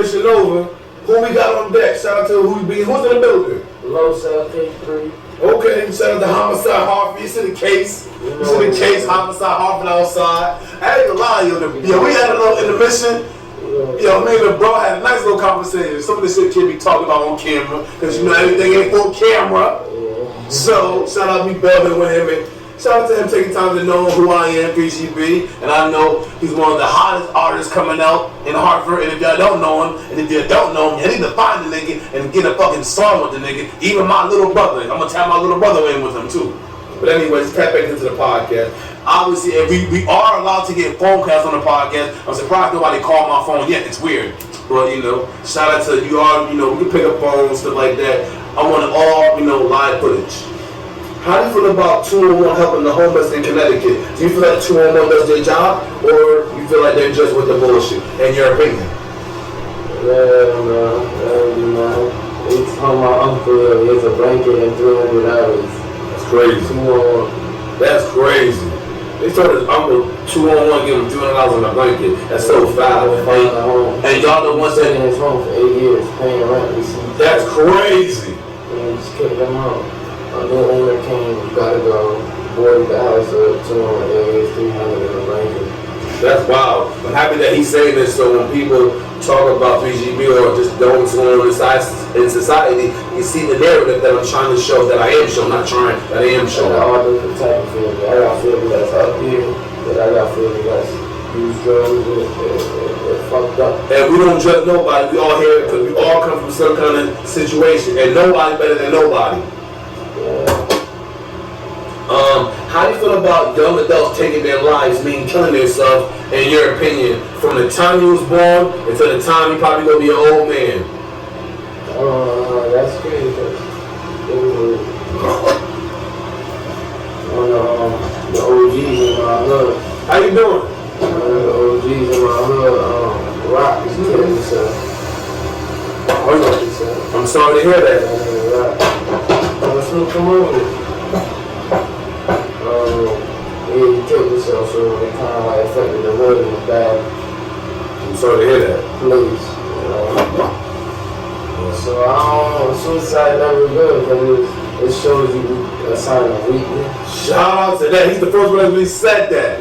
transition over. Who we got on deck? Shout out to who's in the building. Low South K3. Okay, shout out to Homicide Harvey. You see the case. You see the case, Homicide Harvey outside. I ain't gonna lie, yo, we had a little intermission. Yo, me and the bro had a nice little conversation. Some of the shit can't be talked about on camera, because you know everything ain't for camera. So, shout out to me building with him, and shout out to him taking time to know who I am, PGB. And I know he's one of the hottest artists coming out in Hartford. And if y'all don't know him, and if you don't know him, you need to find the nigga and get a fucking song with the nigga. Even my little brother. I'm gonna tag my little brother in with him too. But anyways, tap back into the podcast. Obviously, we are allowed to get phone calls on the podcast. I'm surprised nobody called my phone yet. It's weird. But, shout out to you all, we can pick up phones, stuff like that. I want it all, live footage. How do you feel about 211 helping the homeless in Connecticut? Do you feel like 211 does their job, or you feel like they're just with the bullshit, in your opinion? No. It's on my uncle, he has a blanket and $300. That's crazy. 211. That's crazy. They told his uncle 211 give him $200 on a blanket. That's so foul. And y'all the ones that in his home for 8 years, paying rent. That's crazy. And just kicked them out. A new owner came, you gotta go, boarded the house up, 200 $300 in a blanket. That's wild. I'm happy that he's saying this, so when people talk about 3GB or just those who are in society, you see the narrative that I'm trying to show, that I am showing, not trying, that I am showing. All different type of family. I got family that's up here, but I got family that's use drugs and fucked up. And we don't judge nobody, we all here because we all come from some kind of situation, and nobody better than nobody. Yeah. How do you feel about young adults taking their lives, meaning killing themselves, in your opinion, from the time you was born until the time you probably gonna be an old man? That's crazy. The OGs in my hood. How you doing? The OGs in my hood, Rock is killing himself. I'm sorry to hear that. Let's come over. He killed himself, so it kind of like affected the hood in the bad. I'm sorry to hear that. Place, So I don't know, suicide never good because it shows you a sign of weakness. Shout out to that. He's the first one that really said that.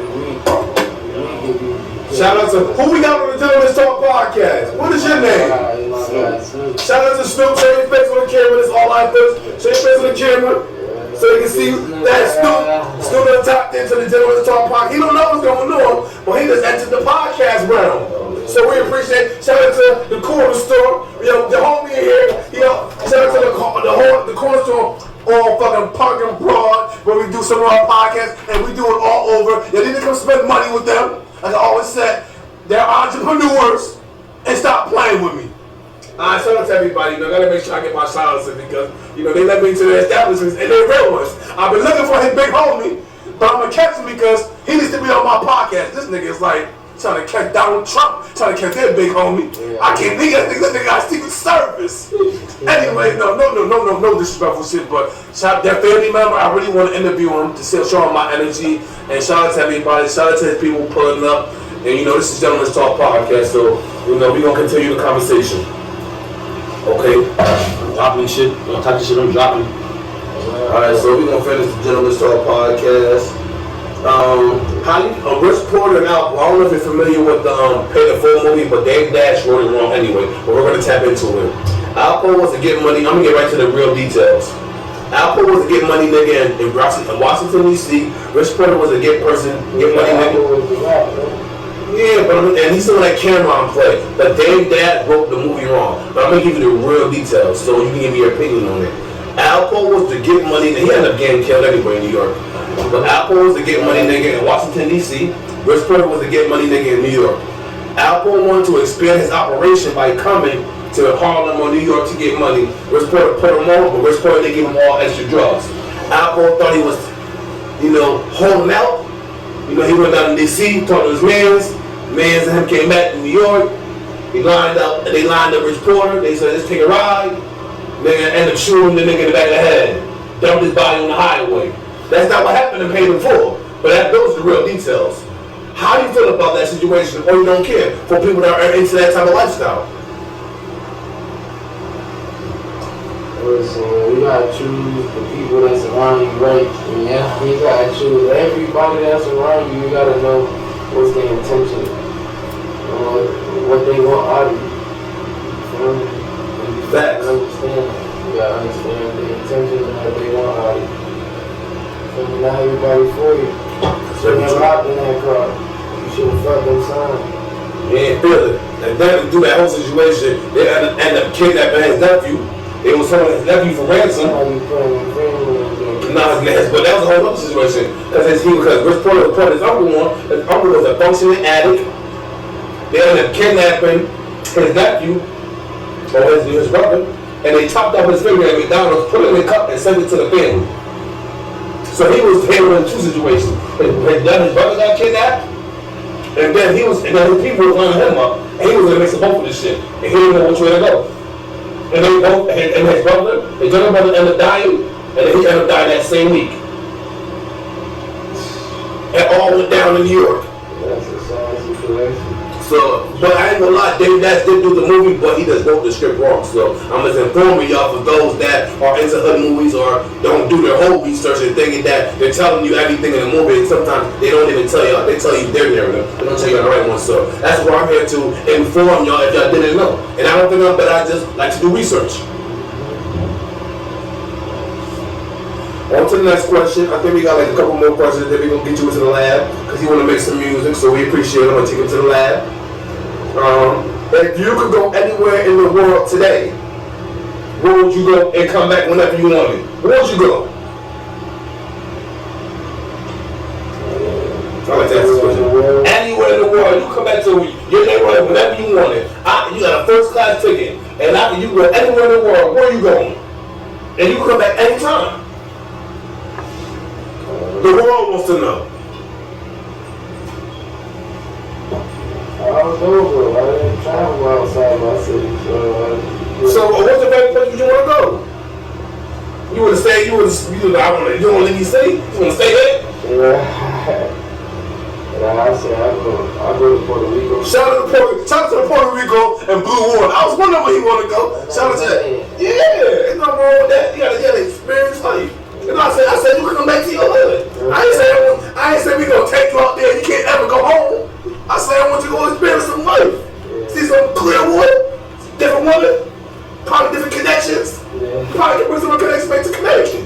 Shout out to who we got on the Gentleman's Talk podcast. What is your name? Shout out to Snoop. Show your face on the camera. This is all I do. Show your face on the camera. So you can see that Snoop on top there to the Gentleman's Talk podcast. He don't know what's going on, but he just entered the podcast realm. So we appreciate. Shout out to the corner store. The homie here. Shout out to the corner store on fucking Park and Broad, where we do some of our podcasts, and we do it all over. You need to come spend money with them. Like I always said, they're entrepreneurs, and stop playing with me. Alright, shout out to everybody. I gotta make sure I get my shout outs in because they let me into their establishments and they're real ones. I've been looking for his big homie, but I'm gonna catch him because he needs to be on my podcast. This nigga is like trying to catch Donald Trump, trying to catch their big homie. I can't think that nigga got Secret Service. Anyway, no disrespectful shit, but shout out that family member. I really want to interview him to show him my energy, and shout out to everybody. Shout out to his people pulling up. And this is Gentleman's Talk podcast, so we're gonna continue the conversation. Okay, I'm dropping shit. Don't talk shit, I'm dropping. Alright, so we're gonna finish the Gentleman's Talk podcast. Rich Porter and Al, I don't know if you're familiar with the Pay the Full movie, but Dave Dash wrote it wrong anyway. But we're gonna tap into it. Alpo was to get money. I'm gonna get right to the real details. Alpo was to get money, nigga, in Washington D.C. Rich Porter was to get money, nigga. Yeah, and he's still that Cameron play. But Dave Dash wrote the movie wrong. But I'm gonna give you the real details so you can give me your opinion on it. Alpo was to get money, and he ended up getting killed anyway in New York. But Alpo was to get money, nigga, in Washington D.C. Rich Porter was to get money, nigga, in New York. Alpo wanted to expand his operation by coming to Harlem or New York to get money. Rich Porter put him on, but Rich Porter didn't give him all extra drugs. Alpo thought he was, holding out. He went down to D.C., talked to his mans and him came back to New York. They lined up Rich Porter. They said, let's take a ride. Nigga ended up shooting the nigga in the back of the head. Dumped his body on the highway. That's not what happened in Paid in Full. But those are the real details. How do you feel about that situation, or you don't care, for people that are into that type of lifestyle? Listen, you gotta choose the people that's around you, right? And you gotta choose everybody that's around you. You gotta know what's their intention, what they want out of you. Facts. You gotta understand the intentions and what they want out of you. So not everybody for you. So you're locked in that car. You should have felt them signs. He ain't feel it. And then through that whole situation, they end up kidnapping his nephew. They was holding his nephew for ransom. Nah, but that was a whole other situation. Because Rich Porter put his uncle on. His uncle was a functioning addict. They ended up kidnapping his nephew, or his brother, and they chopped off his finger at McDonald's, put it in a cup, and sent it to the family. So he was handling two situations. His brother got kidnapped, and then his people were lining him up, and he was in the mix of both of this shit, and he didn't know which way to go. And they both, and his younger brother ended up dying, and then he ended up dying that same week. And all went down in New York. That's a sad situation. So, but I ain't gonna lie, David Dash did do the movie, but he just wrote the script wrong. So I'm just informing y'all for those that are into hood movies or don't do their whole research and thinking that they're telling you everything in the movie, and sometimes they don't even tell y'all. They tell you their narrative. They don't tell you the right one. So that's why I'm here to inform y'all if y'all didn't know. And I don't think I'm, but I just like to do research. On to the next question. I think we got like a couple more questions. Then we're gonna get you into the lab because you want to make some music. So we appreciate it. I'm gonna take him to the lab. If you could go anywhere in the world today, where would you go and come back whenever you wanted? Where would you go? I like to ask this question. Anywhere in the world, you come back to your neighborhood whenever you wanted. You got a first class ticket, and you go anywhere in the world. Where are you going? And you come back anytime. The world wants to know. I was over. I didn't travel outside my city, So what's the favorite place you want to go? You want to stay? You want to leave your city? You want to stay there? Yeah. I said I go to Puerto Rico. Shout out to Puerto Rico and Blue Water. I was wondering where you want to go. Shout out to that. Yeah, ain't nothing wrong with that. You gotta experience life. You know what I said you can come back to your hood. I ain't say we gonna take you out there and you can't ever go home. I said I want you to go experience some life. See some clear water, different women, probably different connections. Probably can bring some connections back to Connecticut.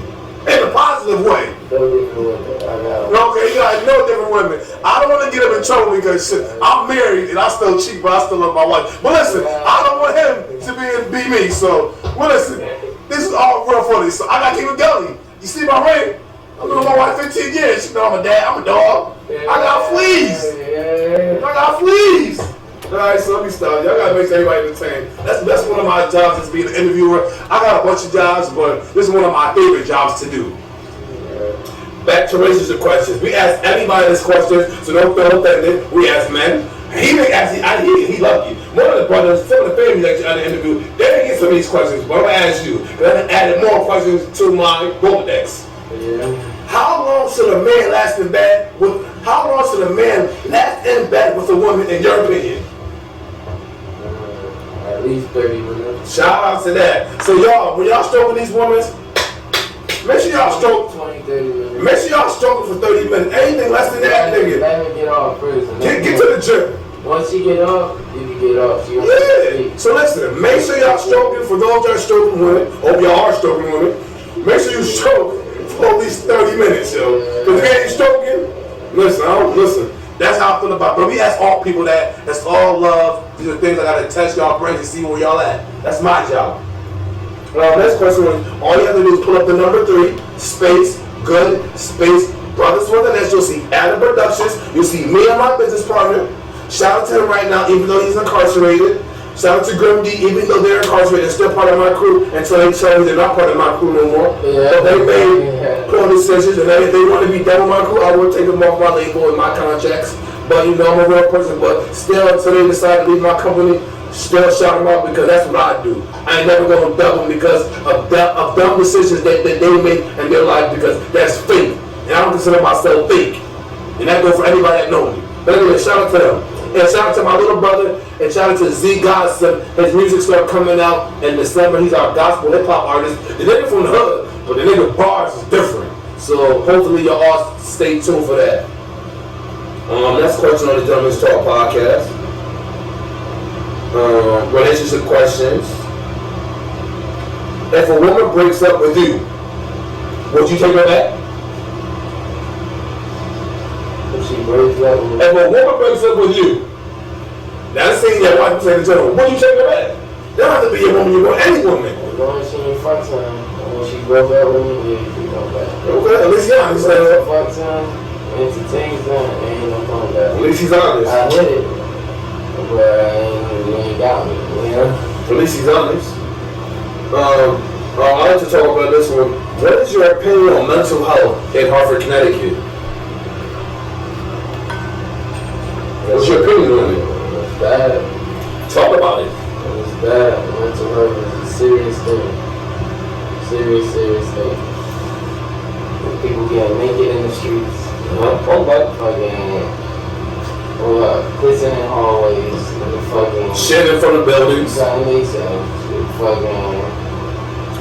In a positive way. No different women. Okay, you got no different women. I don't want to get him in trouble because shit, I'm married and I still cheat, but I still love my wife. But listen, I don't want him to be me. So, well, listen, this is all real funny. So I got to keep it going. You see my ring? I've been with my wife 15 years. You know I'm a dad. I'm a dog. I got fleas. I got fleas. Alright, so let me stop. Y'all gotta make sure everybody entertained. That's one of my jobs, is being an interviewer. I got a bunch of jobs, but this is one of my favorite jobs to do. Back to relationship questions. We ask everybody this question, so don't feel offended. We ask men. He loved you. One of the brothers, some of the family that you had to interview, they didn't get some of these questions, but I'm gonna ask you, because I added more questions to my Rolodex. How long should a man last in bed with a woman, in your opinion? At least 30 minutes. Shout out to that. So y'all, when y'all stroking these women, make sure y'all stroke 20, 30 minutes. Make sure y'all stroking for 30 minutes. Anything less than that, nigga. Let me get off first. Get to the gym. Once you get off, you can get off. Yeah. So listen, make sure y'all stroking. For those that are stroking women, hope y'all are stroking women. Make sure you stroke for at least 30 minutes, yo. Because if you ain't stroking, listen. That's how I feel about it. But we ask all people that. That's all love. These are things I gotta test y'all brains to see where y'all at. That's my job. Next question was, all you have to do is pull up the number 3, space, good, space, Brothers with an S. You'll see Adam Productions. You'll see me and my business partner. Shout out to him right now, even though he's incarcerated. Shout out to Grim D, even though they're incarcerated, they're still part of my crew until they tell me they're not part of my crew no more. But they made poor decisions, and if they want to be done with my crew, I will take them off my label and my contracts. But you know, I'm a real person. But still, until they decide to leave my company, still shout them out because that's what I do. I ain't never gonna dub them because of dumb decisions that they make in their life, because that's fake. And I don't consider myself fake. And that goes for anybody that knows me. But anyway, shout out to them. And shout out to my little brother And shout out to Z Godson. His music started coming out in December. He's our gospel hip hop artist. The nigga from the hood, but the nigga bars is different. So hopefully y'all all stay tuned for that. Next question on the Gentleman's Talk podcast. Relationship questions. If a woman breaks up with you, would you take her back? If she breaks up with If a woman breaks up with you, that's saying that wife is in general, would you take her back? That don't have to be a woman, you want any woman. as long as she ain't fuck time, when she broke up with me, yeah, you go back. Okay, at least he's honest. Fuck time, entertain time, ain't no coming back. At least he's honest. I hit it, but you ain't got me, you know? At least he's honest. I like to talk about this one. What is your opinion on mental health in Hartford, Connecticut? What's your opinion on it? It's bad. Talk about it. It's bad. Mental health is a serious thing. Serious thing. People can't make it in the streets. Pissing in hallways, Shitting from the buildings.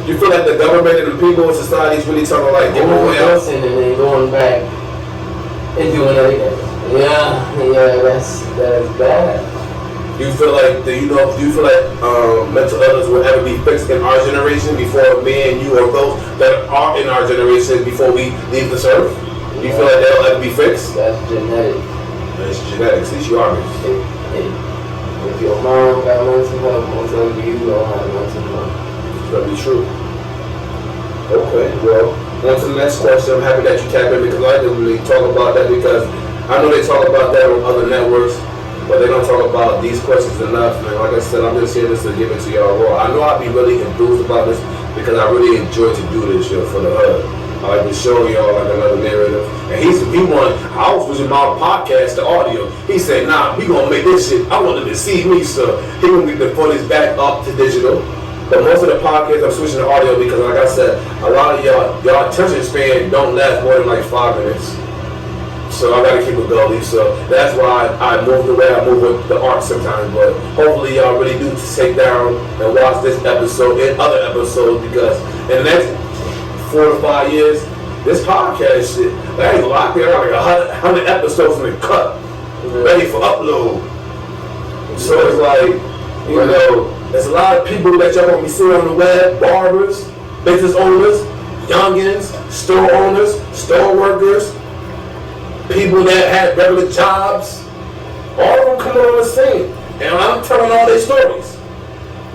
You feel like the government and the people in society is really trying to like give away out? And then going back and doing it again. Yeah, that's bad. Do you feel like mental illness will ever be fixed in our generation before me and you or those that are in our generation before we leave this earth? Do you feel like that'll ever be fixed? That's genetic. It's genetics. At least you are. If your mom got mental health, most likely you don't have mental health. It's gonna be true. Okay, well, on to the next question. I'm happy that you tapped in because I didn't really talk about that because I know they talk about that on other networks, but they don't talk about these questions enough. And like I said, I'm just here just to give it to y'all raw. I know I'll be really enthused about this because I really enjoy to do this shit for the hood. I like to show y'all like another narrative. And I was watching my podcast, the audio. He said, nah, we gonna make this shit. I wanted to see me, so he gonna get the footage back up to digital. But most of the podcasts I'm switching to audio because like I said, a lot of y'all attention span don't last more than like 5 minutes. So I gotta keep it going. So that's why I move the way I move with the art sometimes. But hopefully y'all really do take down and watch this episode and other episodes because in the next 4 to 5 years, this podcast shit, I ain't gonna lie, there are like 100 episodes in the cut, ready for upload. So it's like, you know, there's a lot of people that y'all gonna be seeing on the web, barbers, business owners, youngins, store owners, store workers, people that had regular jobs, all of them coming on the scene. And I'm telling all their stories.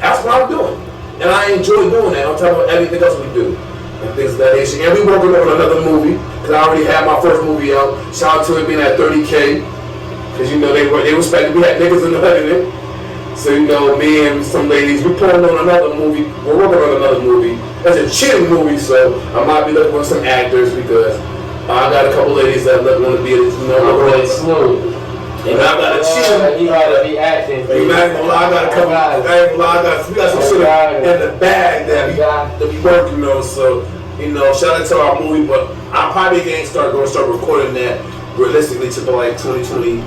That's what I'm doing. And I enjoy doing that on top of everything else we do. And things of that nature. And we working on another movie, because I already had my first movie out. Shout out to it being at 30K. Because you know they respected, we had niggas in the hood in it. So you know, me and some ladies, we pulling on another movie. We're working on another movie. It's a cheating movie, so I might be looking for some actors because I got a couple ladies that want to be, you know, really smooth. And I got a cheating. You gotta be acting. I got a couple. We got some shit in the bag that we working on. So you know, shout out to our movie, but I probably ain't start recording that realistically to like 2026,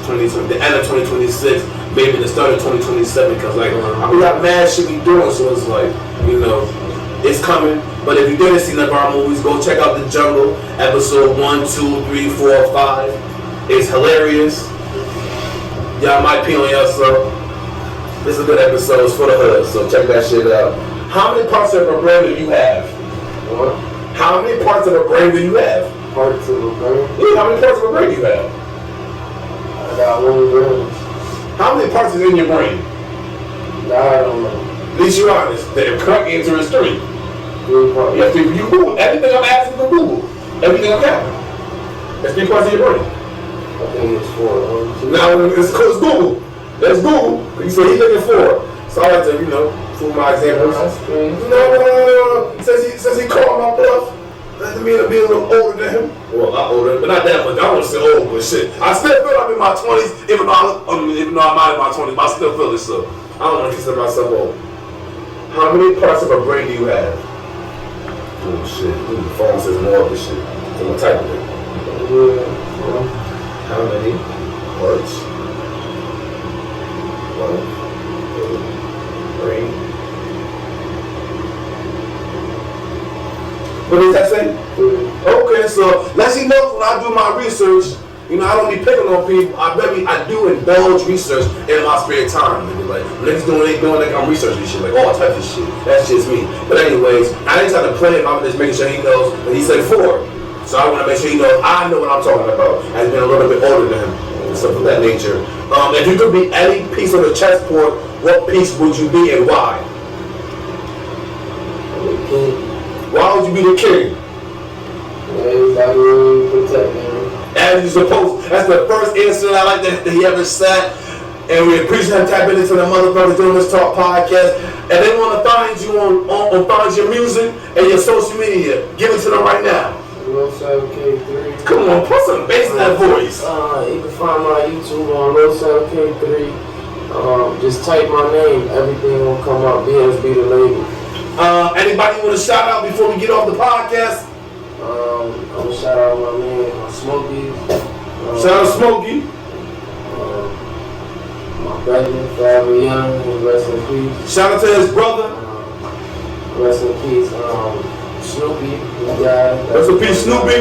the end of 2026. Maybe the start of 2027, because like we got mad shit we doing, so it's like, you know, it's coming. But if you didn't see none of our movies, go check out The Jungle, episode 1, 2, 3, 4, 5. It's hilarious. Y'all might pee on yourself. This is a good episode. It's for the hood, so check that shit out. How many parts of a brain do you have? What? How many parts of a brain do you have? Parts of a brain? Yeah, how many parts of a brain do you have? I got one brain. How many parts is in your brain? Nah, I don't know. At least you're honest. The correct answer is 3. 3 parts. You have to, you Google everything I'm asking you to Google. Everything I'm having. That's 3 parts of your brain. I think it's 4. Now it's Google. That's Google. You said he's looking for. So I like to, you know, fool my examples. That's crazy. No. Since he called my bluff, doesn't mean to be a little older than him. Well, a lot older, but not that much. I don't say old, but shit. I still feel I'm in my 20s, even though I'm not in my 20s, but I still feel it, so I don't want to consider myself old. How many parts of a brain do you have? Oh shit, the phone says more of this shit. So I'm gonna type it. Yeah. How many parts 1, 2, 3. What does that say? 3. Okay, so let you know when I do my research, you know, I don't be picking on people. I do indulge research in my spare time. Nigga. Like niggas doing like I'm researching shit, like all types of shit. That's just me. But anyways, I ain't trying to play him. I'm just making sure he knows that he said 4. So I want to make sure he knows I know what I'm talking about. I've been a little bit older than him and stuff of that nature. If you could be any piece of the chessboard, what piece would you be and why? The king. Why would you be the king? Everybody will protect him. As you supposed. That's the first answer I like that he ever said. And we appreciate him tapping into the motherfuckers doing this talk podcast. And they want to find you on find your music and your social media. Give it to them right now. Losel K3. Come on, put some bass in that voice. You can find my YouTube on Losel K3. Just type my name, everything will come up. BSB the label. Anybody want to shout out before we get off the podcast? I'm gonna shout out my man Smokey. Shout out Smokey. My brother, Forever Young, rest in peace. Shout out to his brother. Rest in peace. Snoopy, this guy. Rest in peace, Snoopy.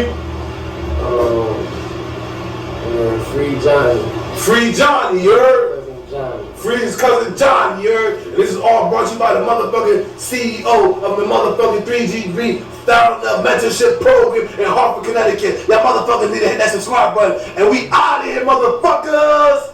And Free Johnny. Free Johnny, you heard? Cousin Johnny. Free his cousin John, you heard? And this is all brought to you by the motherfucking CEO of the motherfucking 3GV Startup Mentorship Program in Hartford, Connecticut. Y'all motherfuckers need to hit that subscribe button. And we out of here, motherfuckers!